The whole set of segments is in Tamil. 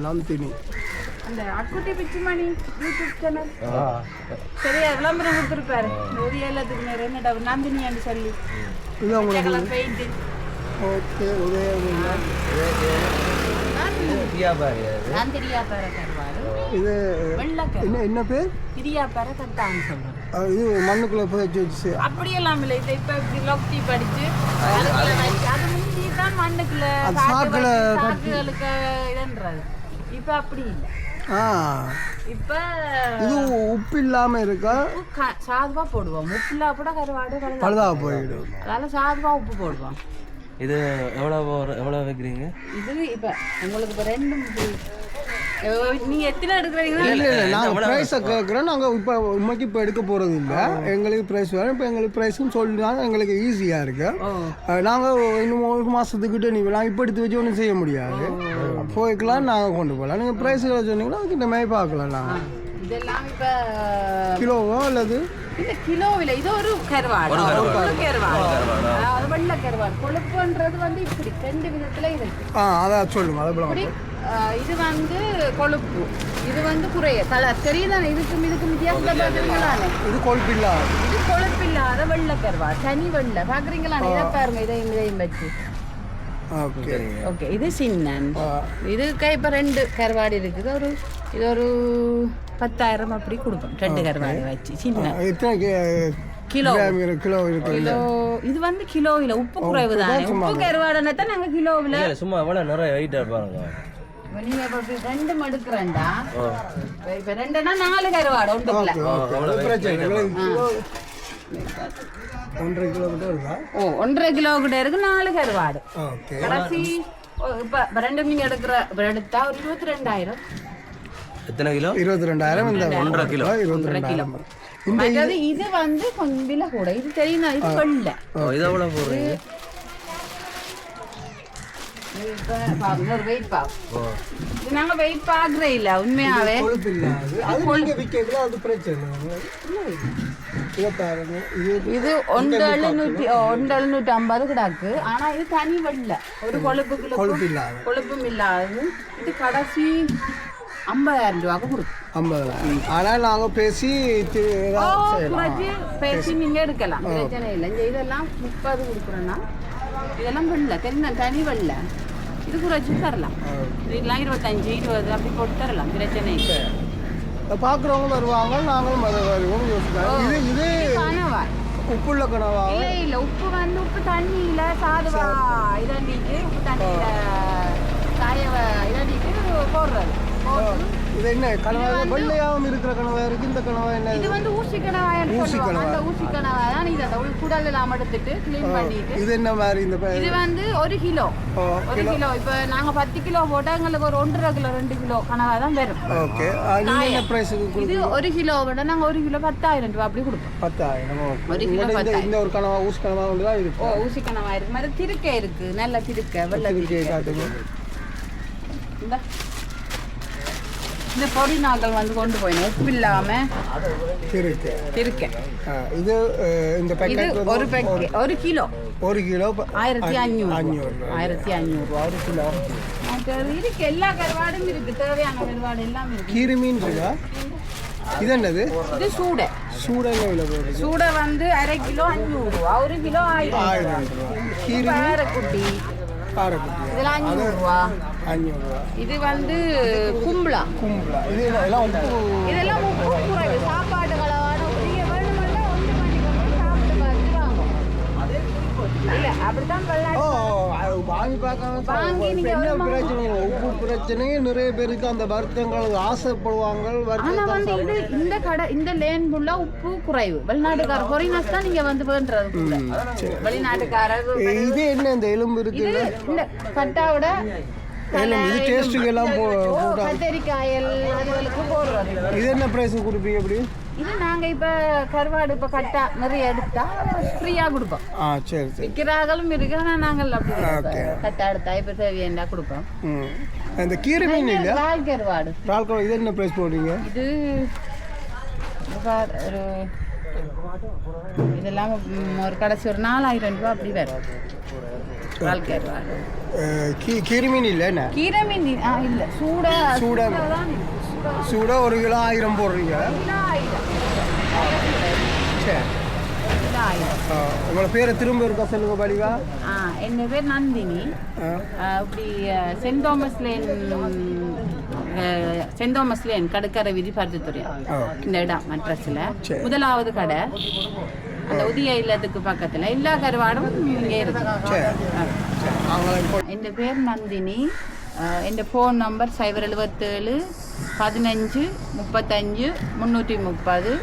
நந்தினி அந்த அக்குட்டி பிச்சுமணி யூடியூப் சேனல் சரியா விளம்பரம் கொடுத்துருப்பாரு ஒரு எல்லாத்துக்கு நேரம் என்னடா நந்தினியான்னு சொல்லி இது உங்களுக்கு பெயிண்ட் ஓகே உதய திரியாபார கருவாடு இது என்ன பேர் திரியாபார கட்டான்னு சொல்றேன். இது மண்ணுக்குள்ள போய் வச்சு அப்படியெல்லாம் இல்லை. இதை இப்ப இப்படி லொக்டி படிச்சு அது முந்தி தான் மண்ணுக்குள்ள சாக்குகளுக்கு இதுன்றது. இப்ப அப்படி இல்லை. இப்ப இது உப்பு இல்லாம இருக்கா சாதுவா போடுவோம். உப்பு இல்லா கூட கருவாடு பழுதா போயிடும். அதனால சாதுவா உப்பு போடுவோம். இது எவ்வளவு வைக்கிறீங்க? இது இப்ப உங்களுக்கு இப்ப ரெண்டு நீங்க எத்தனை எடுக்கிறீங்க? இல்ல நாங்க பிரைஸ் கேட்குறோம். நாங்க இப்போ உண்மைக்கு இப்போ எடுக்க போறது இல்லை. எங்களுக்கு பிரைஸ் வேணும். இப்போ எங்களுக்கு பிரைஸ்ன்னு சொல்லினாங்க எங்களுக்கு ஈஸியா இருக்கு. நாங்க இன்னும் ஒரு மாசத்துக்கிட்ட நீங்க இப்போ எடுத்து வச்சு ஒன்றும் செய்ய முடியாது. போய்க்கலாம் நாங்க கொண்டு போகலாம். நீங்க பிரைஸ்களை சொன்னீங்கன்னா அதுக்கு இந்த மாதிரி பார்க்கலாம். நாங்க இதெல்லாம் இப்ப கிலோவோ அல்லது இல்ல கிலோ இல்ல, இது ஒரு கருவாடு. அது வெள்ளை கருவாடு. கொழுப்புன்றது வந்து இப்படி ரெண்டு விதத்துல இருக்கு. அதான் சொல்லுங்க. அதை இது வந்து கொழுப்பு, இது வந்து குறைய கலர் தெரியுதானே. இதுக்கும் வித்தியாசத்தை பாக்குறீங்களானே. இது கொழுப்பு இல்லாத, இது கொழுப்பு இல்லாத வெள்ளை கருவாடு, தனி வெள்ளை பாக்குறீங்களானே. இதை பாருங்க, இதையும் வச்சு. ஓகே, இது சின்னன். இதுக்கு இப்ப ரெண்டு கருவாடு இருக்குது. இது ஒரு 10,000 அப்படி கொடுப்போம். ரெண்டு கருவாடு வச்சு சின்ன கிலோ. இது வந்து கிலோ இல்ல, உப்பு குறைவு தான். உப்பு கருவாடுன்னா தான் நாங்க கிலோவில் சும்மா எவ்வளவு நிறைய வெயிட் பாருங்க. நீங்க இப்ப ரெண்டு மடுக்குறேன்டா. இப்ப ரெண்டுனா 4 கருவாடு ஒன்றுக்குள்ள. 1.5 கிலோ கிட்ட இருக்கு. 4 கருவாடு. கடைசி இப்ப ரெண்டு நீங்க எடுத்தா ஒரு 22,000. எத்தனை கிலோ? 22,000. இந்த 1.5 கிலோ 22,000. இது வந்து கொஞ்சம் விலை கூட. இது தெரியுமா? இது வெள்ளை. இது எவ்வளவு போடுறீங்க? இப்போ பாருங்க ஒரு வெயிட் பார்ப்போம். இது நாங்கள் வெயிட் பார்க்குறே இல்லை உண்மையாகவே. கொழுப்பு இல்லாது அது நீங்கள் விற்கல அது பிரச்சனை இதை பாருங்க. இது 1,750 கிடாக்கு. ஆனால் இது தனி வெள்ளை ஒரு கொழுப்பு இல்லாது கொழுப்பும் இல்லாது. இது கடைசி 50,000 ரூபாய்க்கு கொடுக்கும். 50,000. ஆனால் நாங்கள் பேசி பேசி நீங்கள் எடுக்கலாம், பிரச்சனை இல்லை. இந்த இதெல்லாம் 30 கொடுக்குறோன்னா இதெல்லாம் வெள்ளை தனி வெள்ளை. இது குறைச்சி தரலாம். இதெல்லாம் 25, 20 அப்படி போட்டு தரலாம், பிரச்சனை இல்லை. பார்க்குறவங்க வருவாங்க, நாங்களும் வருவோம் யோசிக்கலாம். இது கனவா உப்புள்ள கனவா? இல்லை உப்பு வந்து உப்பு தண்ணியில் சாதுவா இதாண்டிட்டு உப்பு தண்ணியில் காய இதாண்டிட்டு போடுறது. இது என்ன கனவா? வெள்ளையாகவும் இருக்கிற கனவா இருக்கு. இந்த கனவா என்ன? இது வந்து ஊசி கனவாய். ஊசி கனவா தான். இது அந்த குடல் எல்லாம் எடுத்துட்டு க்ளீன் பண்ணிட்டு. இது என்ன மாதிரி? இந்த இது வந்து 1 கிலோ. 1 கிலோ இப்போ நாங்கள் 10 கிலோ போட்டால் எங்களுக்கு ஒரு 1.5 கிலோ 2 கிலோ கனவா தான் வரும். ஓகே. என்ன ப்ரைஸுக்கு? இது 1 கிலோ விட நாங்கள் 1 கிலோ 10,000 ரூபா அப்படி கொடுப்போம். 10,000. 1 கிலோ 10,000. இந்த ஒரு கனவா ஊசி கனவா ஒன்று தான் இருக்கு. ஊசி கனவா இருக்கு. மாதிரி திருக்கை இருக்கு, நல்ல திருக்கை, வெள்ளை திருக்கை காட்டுங்க. இந்த பொடி நாங்கள் வந்து கொண்டு போயிடும் உப்பு இல்லாம திருக்கை. இது இந்த பேக்கெட் ஒரு பேக்கெட் 1 கிலோ 1 கிலோ 1,500 ரூபா 1 கிலோ. இருக்கு எல்லா கருவாடும் இருக்கு, தேவையான கருவாடு எல்லாம் இருக்கு. கீரி மீன் இருக்கா? இது என்னது? இது சூடை. சூடை விலை போகுது. சூடை வந்து 1/2 கிலோ 500 ரூபா, 1 கிலோ 1000 ரூபா. கீரி காரக்குட்டி இதெல்லாம் 500 ரூபா. இது வந்து கும்பலா. இது எல்லாம் உப்பு. இதெல்லாம் உப்பு குறைவு. சாப்பாடு கலவான நீங்க வேணுமெல்லாம் ஒன்று பண்ணி கொண்டு சாப்பிட்டு பார்த்து வாங்க. இல்ல அப்படித்தான் வாங்கி பார்க்காம என்ன பிரச்சனை? உப்பு பிரச்சனையே நிறைய பேருக்கு அந்த வருத்தங்கள் ஆசைப்படுவாங்க. ஆனா வந்து இது இந்த கடை இந்த லேன் ஃபுல்லா உப்பு குறைவு. வெளிநாட்டுக்கார ஃபாரினர்ஸ் தான் நீங்க வந்து வேண்டது. வெளிநாட்டுக்காரர் இது என்ன இந்த எலும்பு இருக்கு? இந்த கட்டாவோட இது டேஸ்ட்டுக்கு எல்லாம் கத்தரிக்காயல் அதுகளுக்கு போடுறது. இது என்ன ப்ரைஸுக்கு கொடுப்பீங்க? எப்படி இது நாங்கள் இப்போ கருவாடு இப்போ கட்டா நிறைய எடுத்தா ஃப்ரீயாக கொடுப்போம். சரி சரி. விற்கிறார்களும் இருக்கு. ஆனால் நாங்கள் அப்படி கட்டா எடுத்தா இப்போ தேவையா கொடுப்போம். இந்த கீரை மீன் இல்லை ரால் கருவாடு. இது என்ன ப்ரைஸ் போடுறீங்க? இது ஒரு இதெல்லாம் ஒரு கடைசி ஒரு 4,000 ரூபா அப்படி வரும். ரால் கருவாடு. கீரை மீன் இல்லை என்ன? கீரை மீன் இல்லை. சூடா 1 கிலோ 1000 போடுறீங்க. சரி. உங்களோட பேரை திரும்ப இருக்கா சொல்லுங்க படிவா. என் பேர் நந்தினி. இப்படி சென்ட் தாமஸ் லேன் கடற்கரை வீதி பருத்தித்துறை இந்த இடம் அட்ரஸில் 1வது கடை. அந்த உதய இல்லத்துக்கு பக்கத்தில் எல்லா கருவாடும் இங்கே இருக்கு. என் பேர் நந்தினி. என் ஃபோன் நம்பர் 077 15 35 330.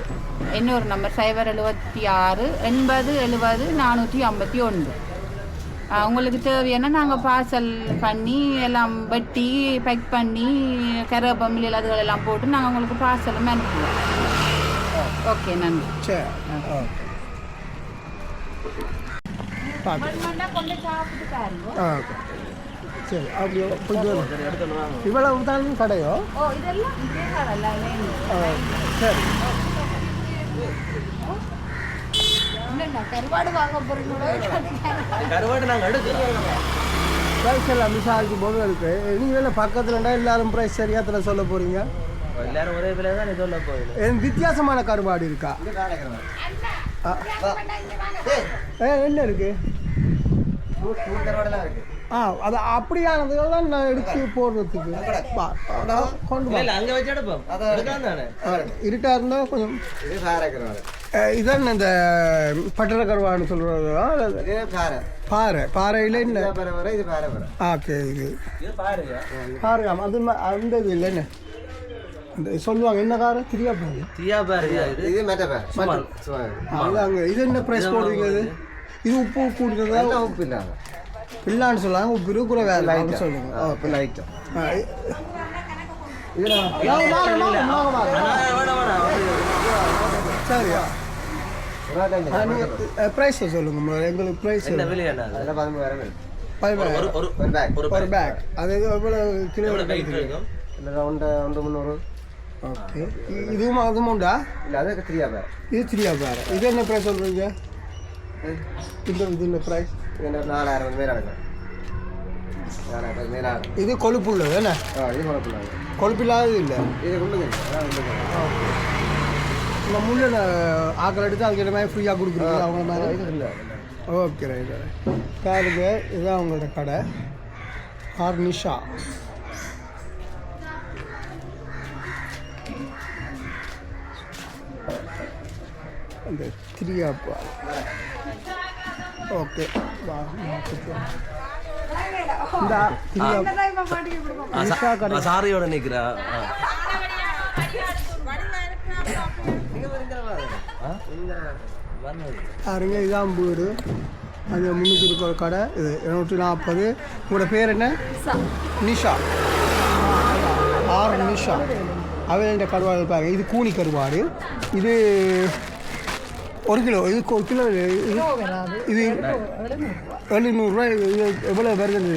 இன்னொரு நம்பர் 076 80 70 451. உங்களுக்கு தேவையான நாங்கள் பார்சல் பண்ணி எல்லாம் வெட்டி பேக் பண்ணி கருவேப்பமில் அதுகளெல்லாம் போட்டு நாங்கள் உங்களுக்கு பார்சலும் அனுப்புவோம். ஓகே நன்றி. கொண்டு சாப்பிட்டு பாருங்க. சரி அப்படியோ இவ்வளவு தான் கடையோ? இதெல்லாம் இதே கடை. சரி. கருவாடு வாங்க கருவாடு நாங்கள் எடுக்கிறோம். ப்ரைஸ் எல்லாம் விசாரிச்சு போது இருக்கு. நீங்கள் பக்கத்துலண்டா எல்லாரும் ப்ரைஸ் சரியாத்தில் சொல்ல போறீங்க? எல்லாரும் ஒரே விலை தான் சொல்ல போகுது. வித்தியாசமான கருவாடு இருக்கா? என்ன இருக்கு? அது அப்படியானதுலாம் நான் எடுத்து போடுறதுக்கு அங்கே வச்சு எடுப்போம். இருட்டா இருந்தா கொஞ்சம் இதான் இந்த பட்டர கருவான்னு சொல்றது. பாறையில் என்ன? ஓகே. இது பாரு. அது அந்த இது இல்லை என்ன சொல்லுவாங்க? என்ன காரு? அங்கே இது என்ன ப்ரைஸ் போடுவீங்க? இது உப்பு கூடுதலா? உப்பு இல்லாத பிள்ளான்னு சொல்லாங்க. உப்பு இருக்கிற வேலை சொல்லுங்க. சரியா? ப்ரைஸ் சொல்லுங்க. எங்களுக்கு ப்ரைஸ் ஒரு பேக் அது எவ்வளோ கிலோ இருக்கும் ஒன்று 300. ஓகே இதுவும் அதுவும் உண்டா இல்லை அது 3 பேர். இது 3 பேர். இது என்ன ப்ரைஸ் சொல்கிறீங்க? இது என்ன ப்ரைஸ்? இது 4000 மேலே இருக்கும். 4000 மேலே இருக்கும். இது கொழுப்பு உள்ளது என்ன? இது குழப்பம். கொழுப்பு இல்லாதது இல்லை. இது கொண்டு இந்த முள்ள ஆக்கள் எடுத்து அதுக்கு மாதிரி ஃப்ரீயாக கொடுக்குறீங்க அவங்க மாதிரி? இது இல்லை. Okay right. பாருங்க இதுதான் அவங்களோட கடை ஹார்னிஷா. அந்த 3 அப்பா. ஓகே இந்த சாரியோட நிற்கிறா பாருங்க இதான் வீடு. அது முன்னுக்கு இருக்கிற கடை இது 240. உங்களோட பேர் என்ன? நிஷா. நிஷா அவன் கருவாடு பாருங்க. இது கூனி கருவாடு. இது 1 கிலோ. இது 1 கிலோ. இது 700 இது எவ்வளோ வருது?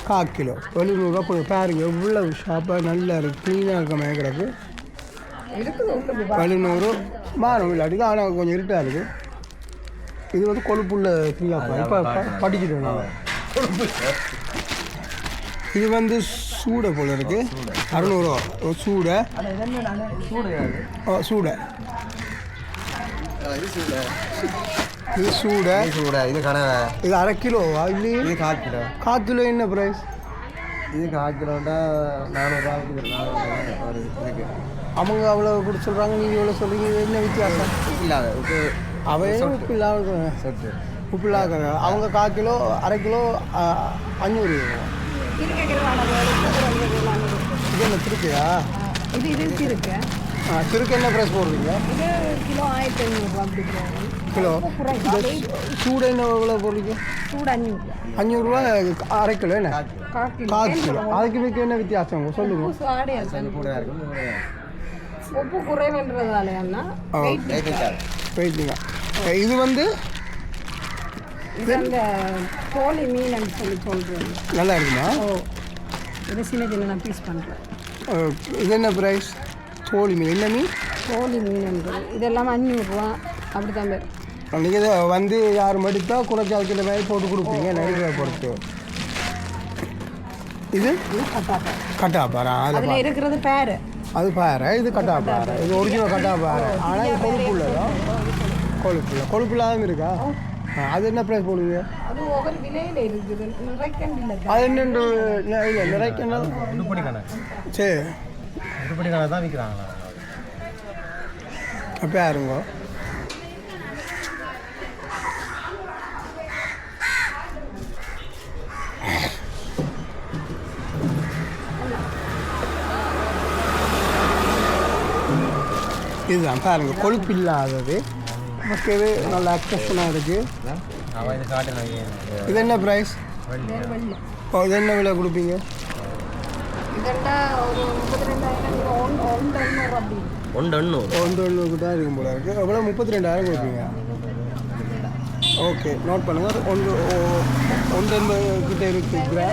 1/4 கிலோ 700 பாருங்க. எவ்வளோ ஷாப்பாக நல்லா இருக்குது. க்ளீனாக இருக்க மாதிரி கிடக்கு. 700 மாறும் இல்லாட்டி தான். ஆனால் கொஞ்சம் இருட்டாக இருக்குது. இது வந்து கொழுப்புள்ள ஃப்ரீயாப்பா. இப்போ படிச்சுட்டோம் நாங்கள். இது வந்து சூடை போல் இருக்குது. 600 சூடை. சூடை இது சூடை. இது கனவை. இது 1/2 கிலோவா? இல்லையே இது 1/4 கிலோ. 1/4 கிலோ என்ன ப்ரைஸ்? இது 1/4 கிலோண்டா 400 இருக்கு. அவங்க அவ்வளோ கூட சொல்கிறாங்க, நீங்கள் எவ்வளோ சொல்கிறீங்க. என்ன வித்தியாசம்? இல்லாத அவையும் உப்பு இல்லாத சொட்டு உப்பு இல்லாத. அவங்க 1/4 கிலோ 1/2 கிலோ 500. இது என்ன திருக்கையா? இது இருக்கு. திருக்க என்ன ப்ரைஸ் போடுறீங்க? இது கிலோ 1500 கிலோ. சூடு என்ன எவ்வளோ போடுறீங்க? சூடு 500 ரூபா. 1/2 கிலோ என்ன? 1/4 கிலோ. அதுக்கு இதுக்கு என்ன வித்தியாசம் சொல்லுங்க. உப்பு குறைவுன்றதால வெயிட்டுங்க. இது வந்து இது அந்த கோழி மீன் சொல்லி சொல்கிறேன். நல்லா இருக்குமா? இது சின்ன நான் பீஸ் பண்ணுறேன். இது என்ன ப்ரைஸ்? கோழி மீன். என்ன மீன்? கோழி மீன்ன்றது இதெல்லாம் 500 ரூபா அப்படி தான் பேர். நீங்கள் இதை வந்து யாரும் எடுத்தால் குறைச்சி வைக்கிற மாதிரி போட்டு கொடுப்பீங்க நடிக்கிற பொறுத்து. இது கட்டாப்பாரா? அதில் இருக்கிறது பேர். அது பாரு. இது கட்டாப்பாறை. இது ஒரிஜினல் கட்டாப்பாறை. ஆனால் இது கொழுப்பு உள்ளதா? கொழுப்பு இல்லாமல் இருக்கா? அது என்ன ப்ரைஸ் போடுவீங்க? அது ஒவ்வொரு விலையில் இருக்குது. அது என்னென்று இல்லை நிறைக்கன்னா சரி உருப்படி கணக்கு தான் விற்கிறாங்களா? அப்போ யாருங்க? இதுதான் பாருங்க. கொழுப்பு இல்லாதது. மக்கள் நல்ல அட்ராக்ஷனாக இருக்குது. இது என்ன ப்ரைஸ்? இது என்ன விலை கொடுப்பீங்க? ஒன்று தான் இருக்கும் போல இருக்குது. எவ்வளோ? 32,000 கொடுப்பீங்க. ஓகே நோட் பண்ணுங்கள். 180 கிட்ட இருக்குங்களா?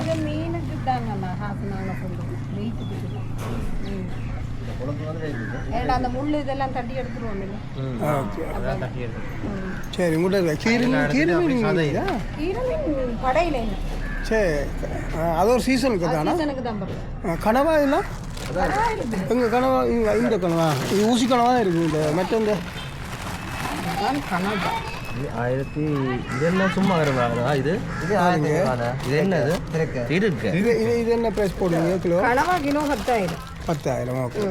அந்த முள் இதெல்லாம் தட்டி எடுத்துருவோம். சரி உங்கள்கிட்ட கீரை படையில சரி. அது ஒரு சீசனுக்கு தானே? கனவா இல்லை எங்கள் கனவா? இந்த கனவா? இது ஊசி கனவா தான் இருக்குது. இந்த மற்ற இந்த கனவா 1000 இதெல்லாம் சும்மா வருவாங்க. இது இது என்னது இருக்கு? இது என்ன ப்ரைஸ் போடுவீங்க? கிலோ கனவா கிலோ 10,000. 10,000. ஓகே.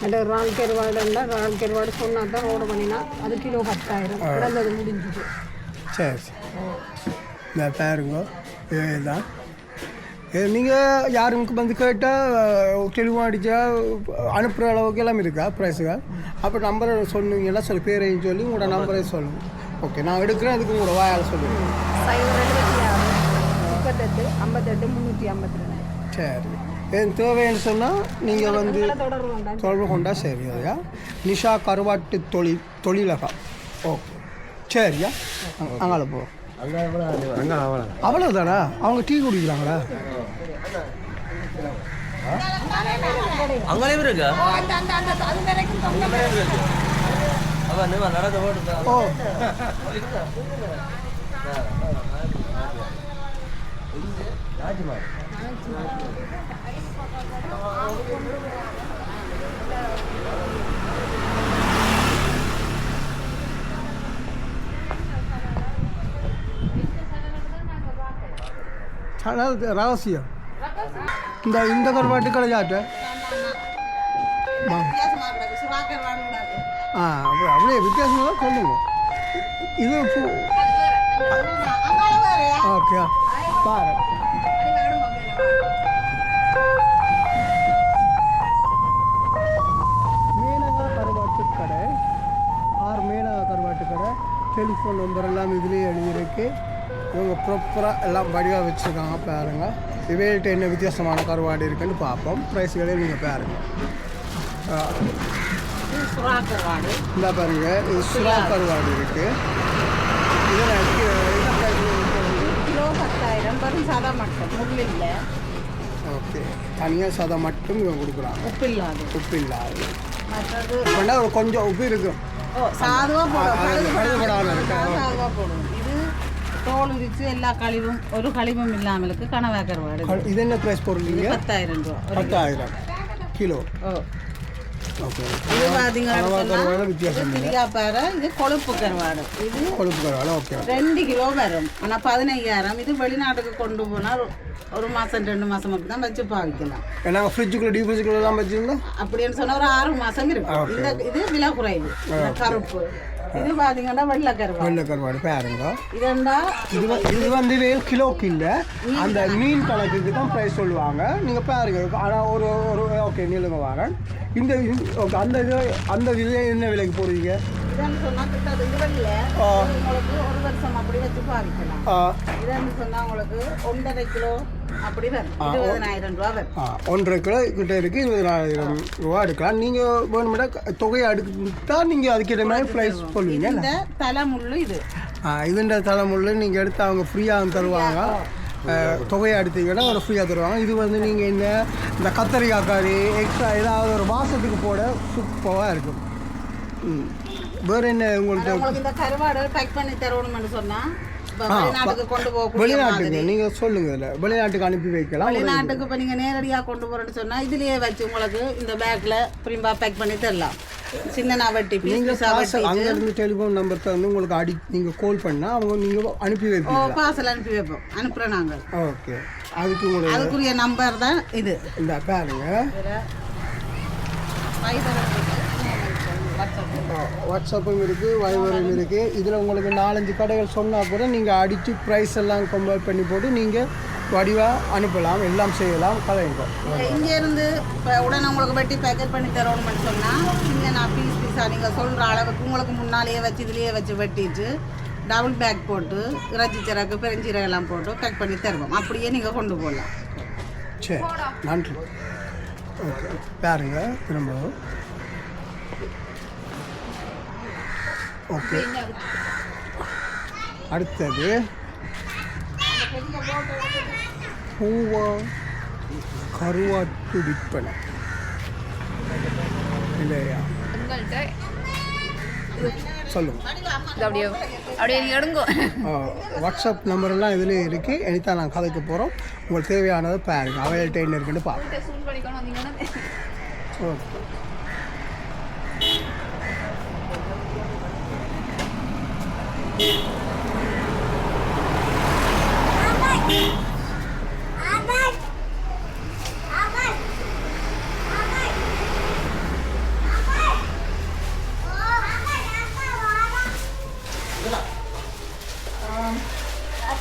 அந்த ரால் கருவாடு இருந்தால் ரால் கருவாடு சொன்னால் தான் ஓட பண்ணினா அது கிலோ 10,000. அது முடிஞ்சிச்சு. சரி இந்த பாருங்க. இதுதான் நீங்கள் யாருக்கு வந்து கேட்டால் டெலிஃபோன் அடித்தா அனுப்புகிற அளவுக்கு எல்லாம் இருக்கா ப்ரைஸுகள்? அப்போ நம்பரை சொன்னீங்கன்னா சில பேரையும் சொல்லி உங்களோட நம்பரை சொல்லுங்கள். ஓகே நான் எடுக்கிறேன். அதுக்கு உங்களோட வாயால் சொல்லுங்கள். 58 58 352. சரி. என் தேவைன்னு சொன்னால் நீங்கள் வந்து தொடர்பு கொண்டா. சரி ஐயா. நிஷா கருவாட்டு தொழிலகம். ஓகே சரியா. அங்கே போவோம். அங்கே எவ்வளோ அங்கே அவ்வளோ அவ்வளோதானா? அவங்க டீ குடிக்கிறாங்களா? அங்கேயும் இருக்கா அப்போ நீ நடக்க போட்டு ஓ ரகசியம் இந்த கருவாட்டு கடை சாப்பிட்ட அப்படியே வித்தியாசமாக சொல்லுங்க. இது ஓகே பாரு மேனகா கருவாட்டு கடை மேனகா கருவாட்டு கடை. டெலிஃபோன் நம்பர் எல்லாம் இதுலேயே எழுதியிருக்கு. இவங்க ப்ராப்பராக எல்லாம் வடிவாக வச்சுருக்காங்க பாருங்க. இவைகிட்ட என்ன வித்தியாசமான கருவாடு இருக்குன்னு பார்ப்போம். ப்ரைஸ்களே நீங்கள் பாருங்க. இந்த பாருங்க இது சுறா கருவாடு இருக்குது. ஓகே தனியாக சாதம் மட்டும் இவங்க கொடுக்குறாங்க. உப்பு இல்லாது வேணா ஒரு கொஞ்சம் உப்பு இருக்கும். தோல் உரிச்சு எல்லா கழிவும் ஒரு கழிவும் இல்லாமலுக்கு கனவா கருவாடு. இது என்ன ப்ரைஸ் போடுறீங்க? 10,000 ரூபா. 10,000 கிலோ. ஓகே இது பார்த்தீங்கன்னா வித்தியாசம் இது கொழுப்பு கருவாடு. இது கொழுப்பு கருவாடு. ஓகே 2 கிலோ வரும். ஆனால் 15,000. இது வெளிநாட்டுக்கு கொண்டு போனால் ஒரு மாதம் 2 மாதம் அப்படி தான் வச்சு பாவிக்கலாம். நாங்கள் ஃப்ரிட்ஜுக்குள்ளே டீப் ஃப்ரிட்ஜுக்குள்ளே வச்சுருந்தோம் அப்படின்னு சொன்னால் ஒரு 6 மாதம் இருக்கும். இது விலை குறைவு. கருப்பு இது பார்த்தீங்கன்னா வெள்ளை கருவாடு பாருங்க. இது வந்து கிலோக்கு இல்லை, அந்த மீன் கணக்குக்கு தான் ப்ரைஸ் சொல்லுவாங்க. நீங்கள் பாருங்க. ஆனால் ஒரு ஓகே நீளுங்க வாங்க. இந்த அந்த விலை என்ன விலைக்கு போடுவீங்க? உங்களுக்கு 1 வருஷம் அப்படி வச்சு பாவிக்கலாம். இதுன்னு சொன்னா உங்களுக்கு 1.5 கிலோ அப்படி வரும். 20,000 ரூபா வரும். 1.5 கிலோ கிட்ட இருக்கு. 20,000 ரூபா எடுக்கலாம். நீங்க வேணும்னா தொகையை எடுத்தா நீங்க அதுக்கேற்ற மாதிரி ப்ரைஸ் சொல்லுவீங்க. இந்த தலைமுள்ளு இதுன்ற தலைமுள்ளு நீங்க எடுத்து அவங்க ஃப்ரீயாக தருவாங்க. தொகையை எடுத்தீங்கன்னா ஒரு ஃப்ரீயாக தருவாங்க. இது வந்து நீங்கள் என்ன இந்த கத்தரிக்காய் கறி எக்ஸ்ட்ரா ஏதாவது ஒரு மாதத்துக்கு போட சூப்பராக இருக்கும். வேறு என்ன உங்களுக்கு இந்த கருவாடு பேக் பண்ணி தரணும்னு சொன்னால் வெளிநாட்டுக்கு கொண்டு போக வெளிநாட்டுக்கு நீங்கள் சொல்லுங்கள். இல்லை வெளிநாட்டுக்கு அனுப்பி வைக்கலாம். வெளிநாட்டுக்கு இப்போ நீங்கள் நேரடியாக கொண்டு போகிறேன்னு சொன்னால் இதுலேயே வச்சு உங்களுக்கு இந்த பேக்கில் பிரிம்பா பேக் பண்ணி தரலாம். சின்ன வட்டி நீங்கள் அங்கேருந்து டெலிஃபோன் நம்பர் வந்து உங்களுக்கு நீங்கள் கால் பண்ணால் அவங்க நீங்கள் அனுப்பி வைப்பீங்க. பார்சல் அனுப்பி வைப்போம். அனுப்புகிறோம் நாங்கள். ஓகே அதுக்குரிய நம்பர் தான் இது. இந்த பாருங்க வாட்ஸ்அப்பும் இருக்குது, வைபரும் இருக்குது. இதில் உங்களுக்கு 4-5 கடைகள் சொன்னால் கூட நீங்கள் அடித்து ப்ரைஸ் எல்லாம் கம்பேர் பண்ணி போட்டு நீங்கள் வடிவாக அனுப்பலாம், எல்லாம் செய்யலாம். கதைங்க இங்கேருந்து இப்போ உடனே உங்களுக்கு வெட்டி பேக்கெட் பண்ணி தரோணும்னு சொன்னால் இங்கே நான் பீஸாக நீங்கள் சொல்கிற அளவுக்கு உங்களுக்கு முன்னாலேயே வச்சு இதுலேயே வச்சு வெட்டிட்டு டபுள் பேக் போட்டு இறைச்சி சிறகு பெருஞ்சீரகம் எல்லாம் போட்டு பேக் பண்ணி தருவோம். அப்படியே நீங்கள் கொண்டு போகலாம். சரி நன்றி. ஓகே பாருங்க திரும்ப. ஓகே அடுத்தது கருவாட்டு விற்பனை இல்லையா? சொல்லுங்க. வாட்ஸ்அப் நம்பரெல்லாம் இதில் இருக்குது. எனி நான் கதைக்க போகிறோம். உங்களுக்கு தேவையானதை பாருங்க. அவைகள்ட்ட என்ன இருக்குன்னு பார்ப்போம். ஓகே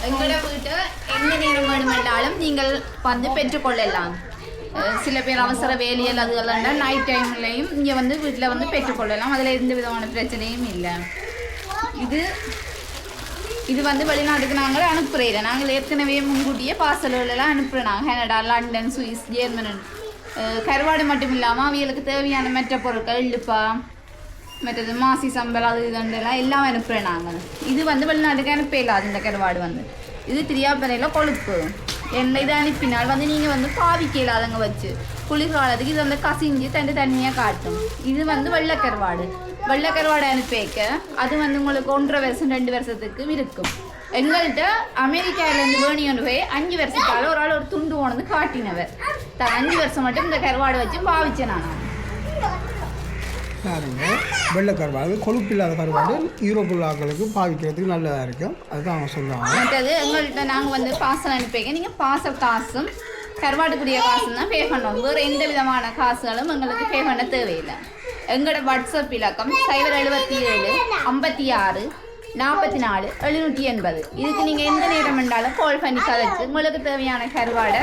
எங்களோட வீட்டை எந்த நேரம் வேணுமென்றாலும் நீங்கள் வந்து பெற்றுக்கொள்ளலாம். சில பேர் அவசர வேலையில் அதுகள்லாம் நைட் டைம்லையும் இங்கே வந்து வீட்டில் வந்து பெற்றுக்கொள்ளலாம். அதில் எந்த விதமான பிரச்சனையும் இல்லை. இது வந்து வெளிநாட்டுக்கு நாங்கள் அனுப்புகிறேன். நாங்கள் ஏற்கனவே முன்கூட்டியே பார்சல்களெல்லாம் அனுப்புகிறோம். Canada, London, Swiss, Germany. கருவாடு மட்டும் இல்லாமல் அவைகளுக்கு தேவையான மற்ற பொருட்கள் இழுப்பா மற்றது மாசி சம்பல் அது இதுலாம் எல்லாம் அனுப்புகிறேன் நாங்கள். இது வந்து வெளிநாட்டுக்கு அனுப்பலாது இந்த கருவாடு வந்து. இது திரியாப்பறையில் கொழுப்பு என்ன இதை அனுப்பினால் வந்து நீங்கள் வந்து பாவிக்கலாதங்க வச்சு குளிர்காலத்துக்கு இது வந்து கசிஞ்சு தண்ணியாக காட்டும். இது வந்து வெள்ளைக்கருவாடு அனுப்பிக்க அது வந்து உங்களுக்கு 1.5 வருஷம் 2 வருஷத்துக்கு இருக்கும். எங்கள்கிட்ட அமெரிக்காவிலேருந்து வேணியோன்னு போய் 5 வருஷத்தால் ஒரு ஆள் ஒரு துண்டு போனது காட்டினவர் 5 வருஷம் மட்டும் இந்த கருவாடு வச்சு பாவிச்சேன் நான். பாருங்க வெள்ளை கருவாடு கொழுப்பு இல்லாத கருவாடு யூரோப்புள்ள ஆட்களுக்கு பாவிக்கிறதுக்கு நல்லதாக இருக்கும். அதுதான் அவங்க சொல்லுவாங்க. மற்றது எங்கள்கிட்ட நாங்கள் வந்து பார்சல் அனுப்பிக்க நீங்கள் பார்சல் காசும் கருவாட்டுக்குரிய காசும் தான் பே பண்ணோம். வேறு எந்த விதமான காசுகளும் எங்களுக்கு பே பண்ண தேவையில்லை. எங்களோட வாட்ஸ்அப் இலக்கம் 077 56 44 780. இதுக்கு நீங்கள் எந்த நேரம் வேண்டாலும் கால் பண்ணி கதைச்சு உங்களுக்கு தேவையான கருவாடை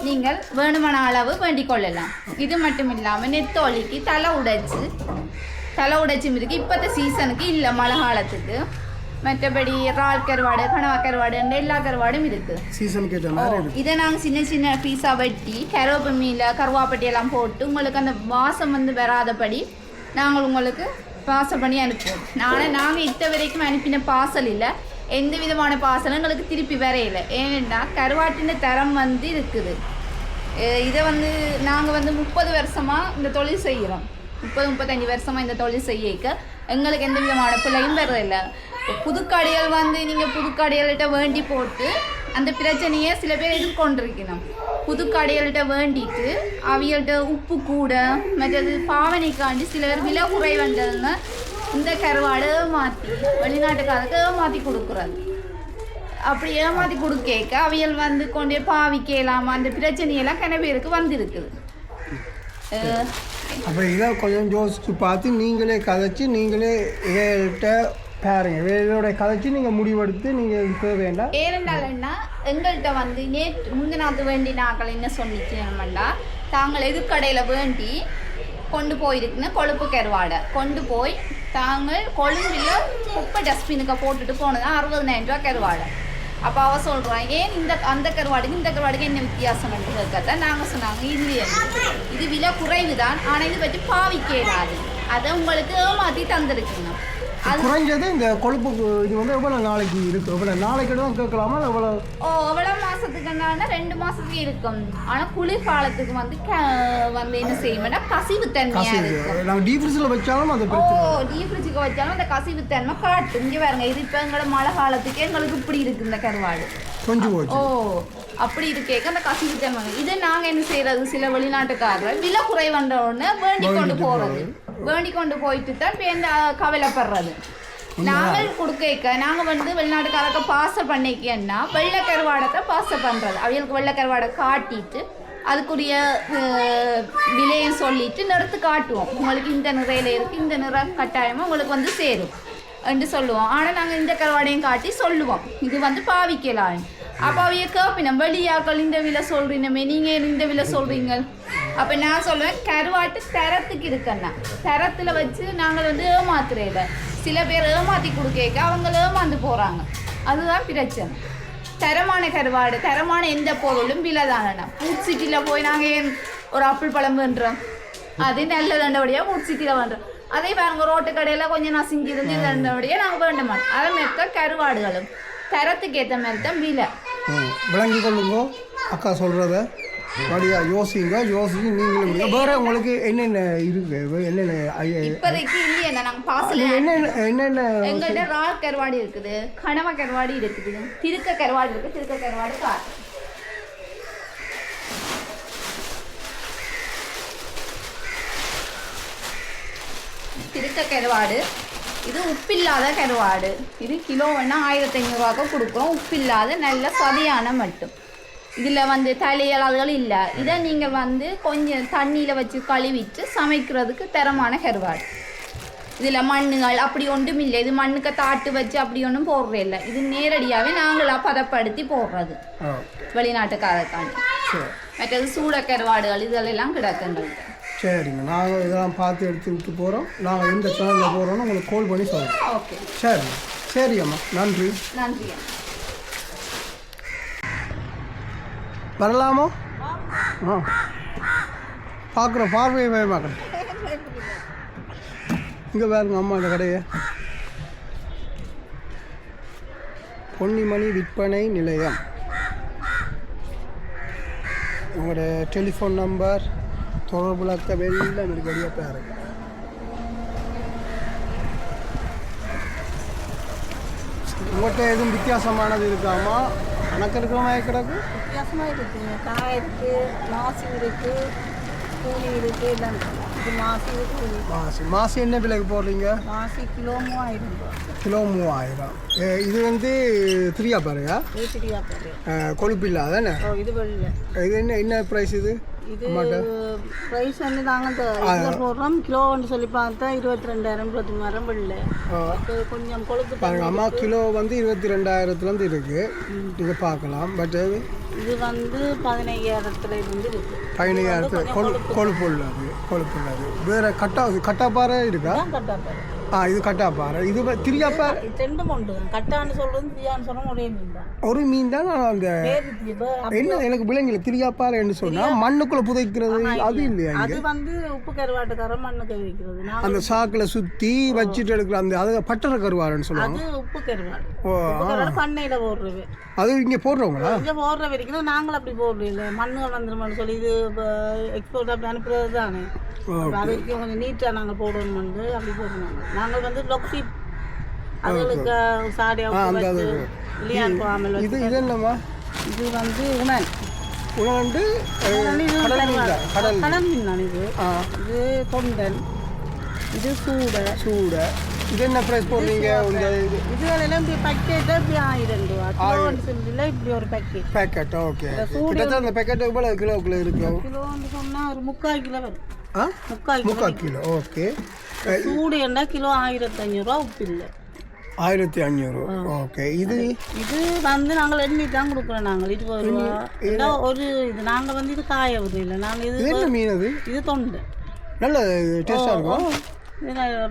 நீங்கள் வேணுமான அளவு வேண்டிக் கொள்ளலாம். இது மட்டும் இல்லாமல் நெத்தோலிக்கு தலை உடைச்சும் இருக்குது. இப்போத்த சீசனுக்கு இல்லை மழை காலத்துக்கு. மற்றபடி இறால் கருவாடு கனவா கருவாடு எல்லா கருவாடும் இருக்குது. சீசனுக்கு ஏற்ற மாதிரி இதை நாங்கள் சின்ன சின்ன பீஸாக வெட்டி கருவேப்பமையில் கருவாப்பட்டியெல்லாம் போட்டு உங்களுக்கு அந்த வாசம் வந்து வராதபடி நாங்கள் உங்களுக்கு பார்சல் பண்ணி அனுப்புவோம். நாங்கள் இத்த வரைக்கும் அனுப்பின பார்சல் இல்லை, எந்த விதமான பார்சலும் எங்களுக்கு திருப்பி வரையில. ஏன்னா கருவாட்டின் தரம் வந்து இருக்குது. இதை வந்து நாங்கள் வந்து 30 வருஷமாக இந்த தொழில் செய்கிறோம். 30-35 வருஷமாக இந்த தொழில் செய்யக்க எங்களுக்கு எந்த விதமான பிள்ளையும் வர்றதில்லை. புதுக்கடைகள் வந்து நீங்கள் புதுக்கடைகள்கிட்ட வேண்டி போட்டு அந்த பிரச்சனையை சில பேர் எதிர்கொண்டிருக்கணும். புதுக்கடைகள்கிட்ட வேண்டிட்டு அவியல்கிட்ட உப்பு கூட மற்றது பாவனைக்காண்டி சில பேர் விலை குறைவந்ததுங்க இந்த கருவாடு ஏமாற்றி வெளிநாட்டுக்காரருக்கு ஏமாற்றி கொடுக்குறாங்க. அப்படி ஏமாற்றி கொடுக்க அவியல் வந்து கொண்டே பாவிக்கலாமா அந்த பிரச்சனையெல்லாம் கன பேருக்கு வந்திருக்குது. அப்போ இதை கொஞ்சம் யோசித்து பார்த்து நீங்களே கதைச்சி நீங்களே இவர்கிட்ட பாருங்க, இவரோட கதைச்சி நீங்கள் முடிவெடுத்து நீங்கள் இருக்க வேண்டாம். ஏனென்றால்னா எங்கள்கிட்ட வந்து முந்தினாத்து வேண்டி நாங்கள் என்ன சொன்னிச்சோம்னா தாங்கள் எதிர்கடையில் வேண்டி கொண்டு போயிருக்குன்னு கொழுப்பு கருவாடை கொண்டு போய் தாங்கள் கொழும்பில் குப்பை டஸ்ட்பினுக்கு போட்டுட்டு போனது 60,000 ரூபா கருவாடை. அப்போ அவள் சொல்கிறான் ஏன் அந்த கருவாடுக்கு இந்த கருவாடுக்கு என்ன வித்தியாசம் கேட்கத்தான் நாங்கள் சொன்னாங்க இல்லையே இது விலை குறைவு தான், ஆனால் இது பற்றி பாவிக்கலாது அதை உங்களுக்கு ஏமாற்றி தந்திருக்கணும். குறைஞ்சது இந்த கொழுப்பு இது வந்து எவ்வளோ நாளைக்கு இருக்குது? எவ்வளோ நாளைக்கு தான் கேட்கலாமா? எவ்வளோ எவ்வளோ மாதத்துக்குன்னா 2 மாதத்துக்கு இருக்கும். ஆனால் குளிர்காலத்துக்கு வந்து என்ன செய்யும்னா கசிவு தன்மையாக இருக்கும். நாங்கள் டீப் ஃப்ரிட்ஜில் வச்சாலும் அது டீப் ஃப்ரிட்ஜுக்கு வச்சாலும் அந்த கசிவு தன்மை காட்டும். இங்கே பாருங்க இது இப்போ எங்களோட மழை காலத்துக்கு எங்களுக்கு இப்படி இருக்குது இந்த கருவாடு கொஞ்சம் அப்படி இருக்கேக்க அந்த கசிவு தன்மை. இதை நாங்கள் என்ன செய்யறது சில வெளிநாட்டுக்காரர்கள் விலை குறைவன்ற உடனே வேண்டி கொண்டு போயிட்டு தான் பேருந்து கவலைப்படுறது. நாங்கள் கொடுக்க நாங்கள் வந்து வெளிநாட்டுக்காரக்க பார்சல் பண்ணிக்கன்னா வெள்ளை கருவாடத்தை பார்சல் பண்ணுறது. அவங்களுக்கு வெள்ளை கருவாடை காட்டிட்டு அதுக்குரிய விலையும் சொல்லிட்டு நிறுத்து காட்டுவோம். உங்களுக்கு இந்த நிறையில இருக்குது, இந்த நிற கட்டாயமாக உங்களுக்கு வந்து சேரும் என்று சொல்லுவோம். ஆனால் நாங்கள் இந்த கருவாடையும் காட்டி சொல்லுவோம் இது வந்து பாவிக்கலாம். அப்போ அவைய கேப்பினோம் வெளியாக்கள் இந்த விலை சொல்கிறீங்கமே நீங்கள் இந்த விலை சொல்கிறீங்க. அப்போ நான் சொல்லுவேன் கருவாட்டு தரத்துக்கு இருக்குன்னா தரத்தில் வச்சு நாங்கள் வந்து ஏமாத்துறையில சில பேர் ஏமாற்றி கொடுக்க அவங்கள ஏமாந்து போகிறாங்க. அதுதான் பிரச்சனை. தரமான கருவாடு தரமான எந்த பொருளும் விலை தானேண்ணா. ஃபுட் சிட்டியில் போய் நாங்கள் ஒரு ஆப்பிள் பழம் பண்ணுறோம், அது நல்ல தண்டபடியாக ஃபுட் சிட்டியில் பண்ணுறோம். அதே பாருங்க ரோட்டு கடையில் கொஞ்சம் நசிஞ்சிருந்து தண்டபடியாக நாங்கள் வேண்ட மாட்டோம். அதை மாதிரி கருவாடுகளும் தரத்துக்கு ஏற்ற மாதிரி தான் விலை. விளங்கி கொள்ளுங்க அக்கா சொல்கிறத வழியா யோசிங்க நீங்களும் வேற உங்களுக்கு என்னென்ன இருக்கு என்னென்ன இப்போதைக்கு இல்லையா நாங்கள் பார்சல் என்னென்ன எங்கள்கிட்ட இறால் கருவாடு இருக்குது, கனவா கருவாடு இருக்குது, திருக்க கருவாடு இருக்குது. திருக்க கருவாடு திருக்க கருவாடு இது உப்பில்லாத கருவாடு. இது கிலோ வேணா 1500 ரூபாய்க்கு கொடுக்குறோம். உப்பில்லாத நல்ல சதையான மட்டும். இதில் வந்து தலையல் அதுகள் இல்லை. இதை நீங்கள் வந்து கொஞ்சம் தண்ணியில் வச்சு கழுவிட்டு சமைக்கிறதுக்கு தரமான கருவாடு. இதில் மண்ணுகள் அப்படி ஒன்றும் இல்லை. இது மண்ணுக்கு தாட்டு வச்சு அப்படி ஒன்றும் போடுறது இல்லை. இது நேரடியாகவே நாங்களாக பதப்படுத்தி போடுறது வெளிநாட்டுக்காரக்காண்டி. மற்றது சூட கருவாடுகள் இதெல்லாம் கிடக்குங்களுக்கு. சரிங்க, நாங்கள் இதெல்லாம் பார்த்து எடுத்துக்கிட்டு போகிறோம். நாங்கள் எந்த சேனலில் போகிறோன்னு உங்களுக்கு கால் பண்ணி சொல்கிறோம். ஓகே சரி அம்மா, நன்றி. வரலாமோ? பார்க்குறோம், பார்வையை பார்க்குறோம். இங்கே பாருங்க அம்மா இந்த கடையை. பொன்னிமணி விற்பனை நிலையம். உங்களோட டெலிஃபோன் நம்பர் தொடர்புலக்க எல்லாம் இருக்கடியாக பாருங்க. உங்கள்கிட்ட எதுவும் வித்தியாசமானது இருக்காமா? கணக்கு இருக்கிற மாதிரி கிடக்கு. வித்தியாசமாக இருக்குது. காய் இருக்குது, மாசி இருக்குது, கூலி இருக்குது, எல்லாம் இது மாசி இருக்குது. மாசி என்ன விலைக்கு போடுறீங்க? மாசி கிலோ 3000 ரூபா. கிலோ 3000. இது வந்து திரியா பாருங்க, வீட்டுடியா பாரு. கொழுப்பு இல்லாதானே? இது வெள்ளை. இது என்ன ப்ரைஸ்? இது ப்ரைஸ் வந்து நாங்கள் இதில் போடுறோம். கிலோன்னு சொல்லி பார்த்தா 22,000 23,000 வெள்ளை. கொஞ்சம் கொழுப்பு பாருங்க அம்மா, கிலோ வந்து 22,000 இருக்குது. நீங்கள் பார்க்கலாம். பட் இது வந்து 15,000 இருந்து இருக்குது. 15,000 கொழுப்பு உள்ளது. வேறு கட்டாப்பாறை இருக்கா? கட்டாப்பாறை. இது கட்டாப்பாறை. இது திரியாப்பாறை. ரெண்டும் உண்டு. கட்டான்னு சொல்கிறது திரியான்னு சொல்கிறோம். ஒரே மீன் தான். ஒரு மீன் தான். அந்த என்ன எனக்கு விளங்கல, திரியாப்பாறைன்னு சொன்னால் மண்ணுக்குள்ளே புதைக்கிறது அது இல்லையா? அது வந்து உப்பு கருவாட்டுக்கார மண்ணுக்கு வைக்கிறது. அந்த சாக்கில் சுற்றி வச்சுட்டு எடுக்கிற அந்த அது பட்டறை கருவாடுன்னு சொல்லுவாங்க. அது உப்பு கருவாடு. பண்ணையில் போடுறது. அது இங்கே போடுறவங்களா? இங்கே போடுற வரைக்கும் நாங்கள் அப்படி போடுறோம். இல்லை மண்ணு வந்துருமான்னு சொல்லி இது எக்ஸ்போர்ட் அப்படி அனுப்புறது தானே. அதுக்கு கொஞ்சம் நீட்டாக நாங்கள் போடணும்னு அப்படி போடுறாங்க. நாங்கள் வந்து லொக்ஸி அதுகளுக்கு சாடியாக இல்லையான் போகாமல். இது என்னம்மா? இது வந்து உணன். உணவு கடல் மீன் தான். இது தொண்டன். இது சூடை. இது என்ன ப்ரைஸ் போடுறீங்க? இதுகளெல்லாம் இப்படி பேக்கெட்டு இப்படி 1000 ரூபா. கிலோன்னு சொல்லல இப்படி ஒரு பேக்கெட். ஓகே. அந்த பேக்கெட் எவ்வளோ கிலோக்குள்ள இருக்கு? கிலோன்னு சொன்னால் ஒரு 3/4 கிலோ வரும். 3/4 கிலோ. ஓகே. சூடு என்ன கிலோ 1500 ரூபா. உப்பு இல்லை 1500. ஓகே. இது வந்து நாங்கள் எண்ணி தான் கொடுக்குறோம். நாங்கள் 20 ரூபா ஒரு இது. நாங்கள் வந்து இது காய விடுறது இல்லை. நாங்கள் இது மீன். இது தொண்டை. நல்ல டேஸ்டாக இருக்கும்.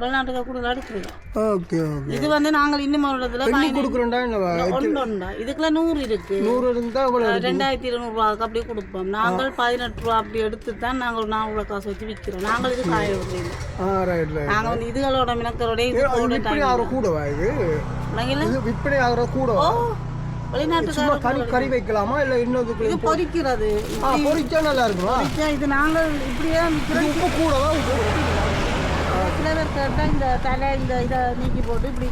வெளிநாட்டுக்கு கூட எடுக்கிறோம். ஓகே. இது வந்து நாங்கள் இன்னும் கொடுக்குறோம்டா. இதுக்குள்ள 100 இருக்கு. 100 இருந்தால் 2200 ரூபாய்க்கு அப்படியே கொடுப்போம். நாங்கள் 18 ரூபா அப்படி எடுத்து தான் நாங்கள் 4 காசு வச்சு விற்கிறோம். நாங்கள் இது காய விடுறோம். நாங்கள் வந்து இதுகளோட மினக்கரோட கூடவா? இது விற்பனை ஆகிற கூடவா? வெளிநாட்டுக்கு கறி வைக்கலாமா இல்லை இன்னொரு? இது பொரிக்கிறது. பொரிச்சா நல்லா இருக்கும். இது நாங்கள் இப்படியே விற்கிறோம். கூடவா? சில பேர் கேட்டால் இந்த தலை இந்த இதை நீக்கி போட்டு இப்படி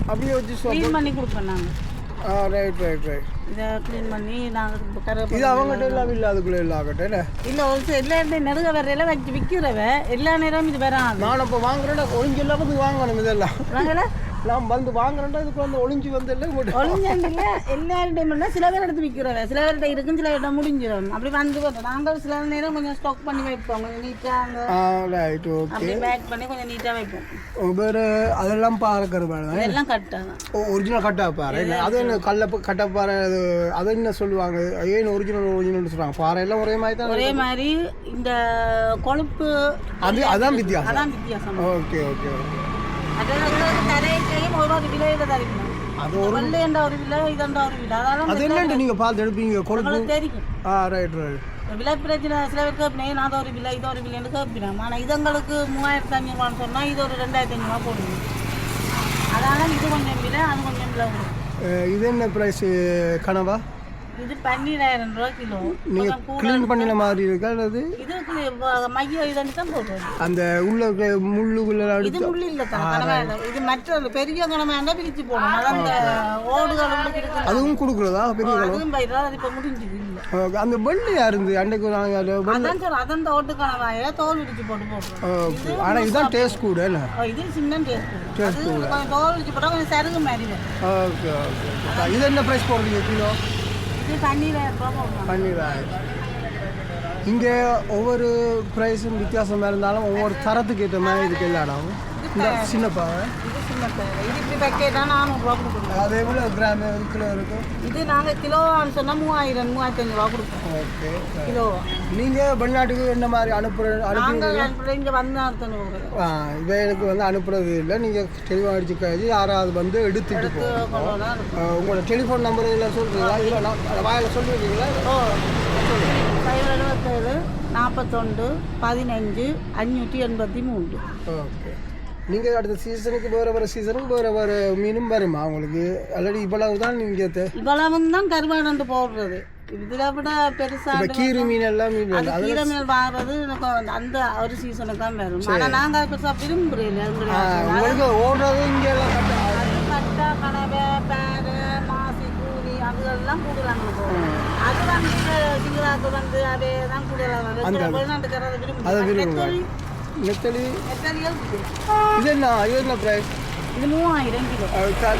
அப்படியே வச்சு க்ளீன் பண்ணி கொடுப்போம் நாங்கள். ரைட். இதை க்ளீன் பண்ணி நாங்கள் கருவேப்பிலை. இது அவங்ககிட்ட எல்லாம் இல்லை, அதுக்குள்ளே இல்லை ஆகட்டே இல்லை. ஒரு எல்லா இடத்தையும் நெருங்க வரையில வச்சு விற்கிறவ எல்லா நேரமும் இது வராது. நான் இப்போ வாங்குறேன்னா ஒளிஞ்சு இல்லாமல் இது வாங்கணும். இதெல்லாம் வாங்கல நான் வந்து வாங்குறேன்டா. இதுக்கு வந்து ஒளிஞ்சு வந்து ஒளிஞ்சில்ல எல்லார்டையும் சில பேர் எடுத்து விற்கிறவ. சில பேர்கிட்ட இருக்கும், சில பேர்கிட்ட முடிஞ்சிடும். அப்படி வந்து நாங்கள் சில நேரம் கொஞ்சம் ஸ்டாக் பண்ணி வைப்போம். கொஞ்சம் நீட்டாக அப்படி பேக் பண்ணி கொஞ்சம் நீட்டாக வைப்போம். வேறு அதெல்லாம் பாறை கருவாடு எல்லாம் கட்டாக ஒரிஜினல் கட்டாப்பாறை. அது என்ன கட்டப்பாறை? அது என்ன சொல்லுவாங்க? ஏன் ஒரிஜினல் சொல்லுவாங்க? பாறை எல்லாம் ஒரே மாதிரி தான். ஒரே மாதிரி. இந்த கொழுப்பு அதான் வித்தியாசம். அதான் வித்தியாசம். ஓகே. கரைக்கையும் ஒரு கிலோ இதை தருக்கணும். அது ஒரு வெள்ளைண்டா ஒரு கிலோ, இதண்டா ஒரு கிலோ. அது என்னண்டு நீங்க பார்த்து எடுப்பீங்க? கொழுப்பு தெரியும். ரைட். விலை பிரச்சனை சில பேர் கேட்பினேன். அது ஒரு கிலோ, இது ஒரு கிலோன்னு கேட்பினேன். ஆனால் இதங்களுக்கு 3500 ரூபான்னு சொன்னால் இது ஒரு 2500 ரூபா போடுங்க. அதனால் இது கொஞ்சம் விலை, அது கொஞ்சம் விலை. இது என்ன ப்ரைஸ் கனவா? இது 12,000 ரூபா கிலோ. நீங்க க்ளீன் பண்ணின மாதிரி இருக்கா? அல்லது இது மைய இதன்னு தான் போடுறது. அந்த உள்ள முள்ளுக்குள்ள இது முள்ளு இல்லை தான். இது மற்ற பெரிய கணமாக பிரித்து போடணும். அதான் அந்த ஓடுகள் இருக்கு. அதுவும் கொடுக்குறதா? பெரிய அதுவும் பயிரா. அது இப்போ முடிஞ்சது இல்லை. அந்த வெள்ளையா இருந்து அன்றைக்கு அதான் சார். அதான் ஓட்டு கணவாய தோல் இடிச்சு போட்டு போடுறோம். ஆனால் இதுதான் டேஸ்ட் கூட இல்லை. இது சின்ன டேஸ்ட் கூட. கொஞ்சம் தோல் இடிச்சு போட்டால் கொஞ்சம் சருகு மாதிரி. ஓகே. இது என்ன ப்ரைஸ் போடுறீங்க கிலோ? 12,000 ரூபா போடுறோம். 12,000. இங்கே ஒவ்வொரு ப்ரைஸும் வித்தியாசமாக இருந்தாலும் ஒவ்வொரு தரத்துக்கு ஏற்ற மாதிரி இதுக்கு எல்லாடம். இந்த சின்னப்பாவை இது சின்னப்பாவை. இது இப்படி பேக்கெட்டாக 400 ரூபா கொடுக்குறோம். அதே போல் கிராம் கிலோ இருக்கும். இது நாங்கள் கிலோவான்னு சொன்னால் 3000-3500 ரூபா கொடுப்போம். ஓகே. கிலோவா? நீங்கள் வெளிநாட்டுக்கு என்ன மாதிரி அனுப்புறது? இங்கே வந்து இவை எனக்கு வந்து அனுப்புறது இல்லை. நீங்கள் தெளிவாக அடிச்சு கழிச்சு யாராவது வந்து எடுத்துகிட்டு போகணும். உங்களோட டெலிஃபோன் நம்பர் இதெல்லாம் சொல்கிறீங்களா? இல்லை வாயில் சொல்லியிருக்கீங்களா? 577 41 15 583. ஓகே. நீங்கள் அடுத்த சீசனுக்கு வேறு சீசனுக்கு வேறு மீனும் வருமா உங்களுக்கு ஆல்ரெடி இவ்வளவு தான் நீங்கள் இவ்வளவு தான் கருவாடு போடுறது. இதில் விட பெருசாக கீரை மீன் எல்லாம் மீன் அது கீரை மீன் வாங்குறது எனக்கு அந்த ஒரு சீசனுக்கு தான் வரும். ஆனால் நாங்கள் அது பெருசாக விரும்புகிறீங்க உங்களுக்கு ஓடுறது இங்கே எல்லாம் கட்டை கனவை பேரு மாசி கூலி அதுகள்லாம் கூடுதலாங்க போகும். அது வந்து சிங்கராக்கு வந்து அதே தான் கூடுதலாக வெளிநாட்டுக்காரதை அதை விரும்புகிறேன். விரும்புகிறேன். நெத்தலி நெத்தலிகள் இது என்ன ப்ரைஸ்? இது 3000 கிலோ.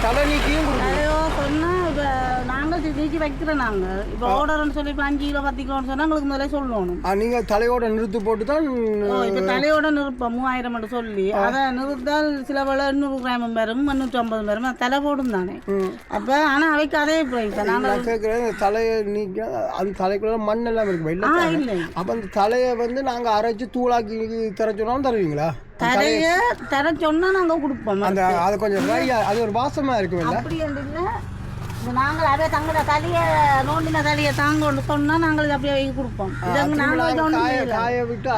தலை நீக்கியும் அதையோ சொன்னால் இப்போ நாங்கள் நீக்கி வைக்கிறோம். நாங்கள் இப்போ ஆர்டர்னு சொல்லி இப்போ 5 கிலோ 10 கிலோன்னு சொன்னால் உங்களுக்கு முதல்ல சொல்லணும். நீங்கள் தலையோட நிறுத்து போட்டு தான் இப்போ தலையோட நிறுப்போம் 3000 மட்டும் சொல்லி அதை நிறுத்தால் சில வேலை 800 கிராம் வரும் 850 வரும் தலை போடும் தானே. அப்போ ஆனால் அவைக்கு அதே ப்ரைஸ் தான். நாங்கள் கேட்குறேன் தலையை நீக்க அந்த தலைக்குள்ள மண் எல்லாம் இருக்கு இல்லை. அப்போ அந்த தலையை வந்து நாங்கள் அரைச்சி தூளாக்கி தர சொன்னாலும் தருவீங்களா? தரையை தர சொன்னால் நாங்கள் கொடுப்போம். அந்த அது கொஞ்சம் அது ஒரு வாசமாக இருக்கும். அப்படி இல்லை நாங்கள் அதே தங்களோட தலையை நோண்டின தலையை தாங்க சொன்னால் நாங்கள் அப்படியே கொடுப்போம். நாங்கள் காய விட்டு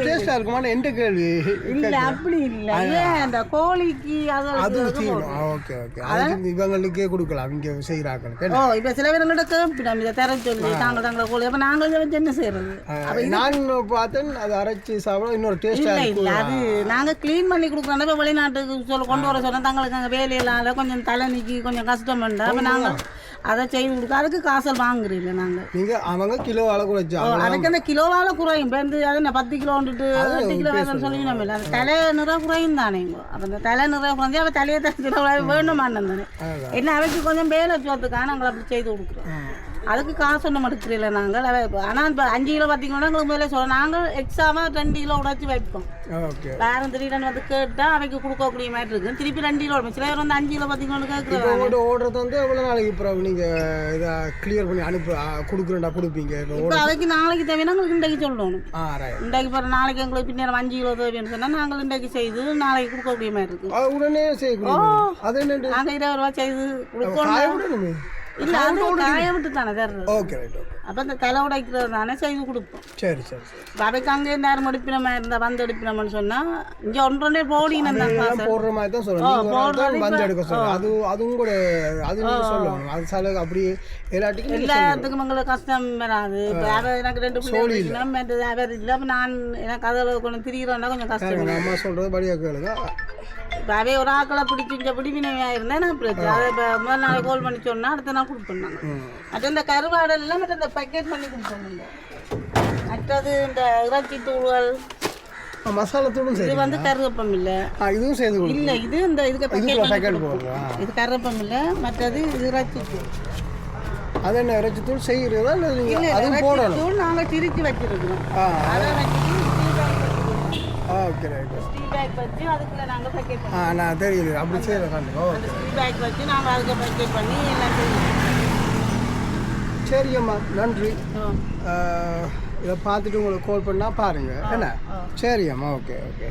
டேஸ்டா இருக்குமான எந்த கேள்வி இல்ல அப்படி இல்ல அந்த கோழிக்கு அது ஓகே ஓகே அது இவங்களுக்கே கொடுக்கலாம் இங்க செய்யறாங்க. இப்ப சில பேருங்கிட்ட கேட்பிடும் இதை தர சொல்லி தாங்க தங்களை கோழி. அப்ப நாங்கள் இதை வச்சு என்ன செய்யறது? நான் பார்த்தேன் அது அரைச்சி சாப்பிட இன்னொரு டேஸ்டா இல்ல அது நாங்க கிளீன் பண்ணி கொடுக்குறோம். இப்ப வெளிநாட்டுக்கு கொண்டு வர சொன்னா தங்களுக்கு அங்கே வேலையில கொஞ்சம் தலை நீக்கி கொஞ்சம் கஷ்டம் பண்ணா அப்ப நாங்க அதை செய்து கொடுக்க அதுக்கு காசல் வாங்குறீங்க. நாங்கள் நீங்கள் அவங்க கிலோவால் குறைச்சி அதுக்கு அந்த கிலோவால் குறையும். இப்போ வந்து அது 10 கிலோ வந்துட்டு 8 கிலோ வேணும்னு சொல்லி நம்ம இல்லை அந்த தலை நிறைய குறையும் தானே. அப்போ அந்த தலை நிறைய குறைஞ்சி அவள் தலையை தலை வேணுமான்னு தானே என்ன அவைக்கு கொஞ்சம் வேலை வச்சுக்கான நாங்கள் அப்படி செய்து கொடுக்குறோம். அதுக்கு காசு ஒன்றும் எடுக்கிறீங்கள நாங்கள். ஆனால் இப்போ 5 கிலோ 10 கிலோ எங்களுக்கு மேலே சொல்ல நாங்கள் எக்ஸ்ட்ராவாக 2 கிலோ உடைச்சி வைப்போம். வேறு திடீர்னு வந்து கேட்டால் அவைக்கு கொடுக்கக்கூடிய மாதிரி இருக்கு. திருப்பி 2 கிலோ சில பேர் வந்து 5 கிலோ 10 கிலோ கேட்குறோம். ஓடுறது வந்து எவ்வளோ நாளைக்கு அப்புறம் நீங்கள் இதை கிளியர் பண்ணி கொடுக்குறேன்டா கொடுப்பீங்க? இப்போ அவைக்கு நாளைக்கு தேவைன்னா உங்களுக்கு இன்றைக்கு சொல்லணும். இன்றைக்கு பிறகு நாளைக்கு எங்களுக்கு பின்னேரம் 5 கிலோ தேவைன்னு சொன்னால் நாங்கள் இன்றைக்கு செய்து நாளைக்கு கொடுக்கக்கூடிய மாதிரி இருக்கு. உடனே செய்யணும். அது என்ன நாங்கள் 20 ரூபா செய்து கொடுக்கணும். இல்லை அது காய விட்டு தானே தர்றது. Okay right. அப்போ அந்த தலை உடைக்கிறது தானே செய்து கொடுப்போம். சரி சரி சரி. அவைக்கு அங்கே நேரம் எடுப்பினமா இருந்தால் வந்து எடுப்பினோம்னு சொன்னால் இங்கே ஒன்றொன்றே போடினேன் போடுற மாதிரி தான் சொல்லணும். வந்து எடுக்க சொல்லணும். அதுவும் கூட அது சொல்லணும். அது சில அப்படி எல்லாத்துக்கும் எல்லாத்துக்கும் எங்களுக்கு கஷ்டம் வராது. இப்போ எனக்கு 2 பிள்ளைங்க மற்றது அவர் இல்லை. அப்போ நான் எனக்கு அதில் கொஞ்சம் திரிகிறோன்னா கொஞ்சம் கஷ்டம். அம்மா சொல்கிறது படியாக கேளுங்க. இப்போ அவே ஒரு ஆக்களை பிடிச்சி பிடிவினவையாக இருந்தேன் நான் பிரச்சனை. அதை இப்போ முதல் நாள் கால் பண்ணி சொன்னால் அடுத்த நாள் கொடுப்போம். மற்ற இந்த கருவாடெல்லாம் மற்ற இந்த பேக்கெட் பண்ணி கொடுப்போம். மற்றது இந்த இறைச்சி தூள்கள் மசாலா தூளும் இது வந்து கருவேப்பம் இல்லை. இதுவும் சேர்ந்து இல்லை இது இந்த இதுக்கு பேக்கெட் போடுறோம். இது கருவேப்பம் இல்லை. மற்றது இறைச்சி தூள். அது என்ன இறைச்சி தூள் செய்கிறதா இல்லை? இல்லை இறைச்சி தூள் நாங்கள் திரிச்சு வச்சிருக்கிறோம். அதை வச்சுட்டு ஓகே ரைட். ஸ்டீல் பேக் வச்சு அதுக்குள்ள நாங்கள் பேக்கெட் பண்ணி நான் தெரியல அப்படி செய்யறேன். அந்த ஸ்டீல் பேக் வச்சு நாங்கள் அதுக்கு பேக்கெட் பண்ணி எல்லாம் செய்வோம். சரி அம்மா நன்றி. இதை பார்த்துட்டு உங்களுக்கு கால் பண்ணால் பாருங்கள் என்ன. சரி அம்மா ஓகே ஓகே.